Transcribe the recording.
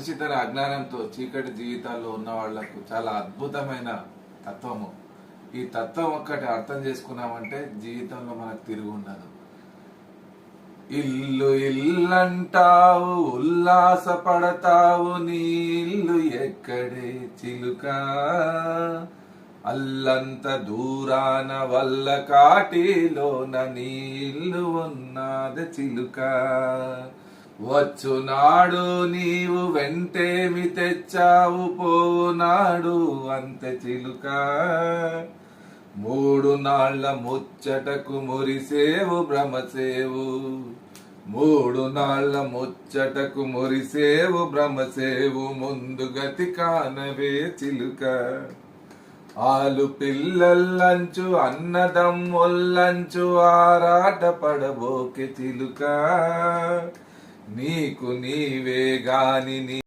మనిషి తన అజ్ఞానంతో చీకటి జీవితాల్లో ఉన్న వాళ్లకు చాలా అద్భుతమైన తత్వము. ఈ తత్వం ఒక్కటి అర్థం చేసుకున్నామంటే జీవితంలో మనకు తిరుగు ఉండదు. ఇల్లు ఇల్లంటావు, ఉల్లాసపడతావు, నీ ఇల్లు ఎక్కడే చిలుక? అల్లంత దూరాన వల్ల కాటిలోన నీ ఇల్లు ఉన్నది చిలుక. వచ్చునాడు నీవు వెంటేమి తెచ్చావు, పోనాడు అంతే చిలుక. 3 నాళ్ల ముచ్చటకు మురిసేవు భ్రమసేవు, 3 నాళ్ల ముచ్చటకు మురిసేవు భ్రమసేవు, ముందు గతి కానవే చిలుక. ఆలు పిల్లల్లంచు అన్నదమ్ముల్లంచు ఆరాట పడబోకే చిలుక. నీకు నీవే గాని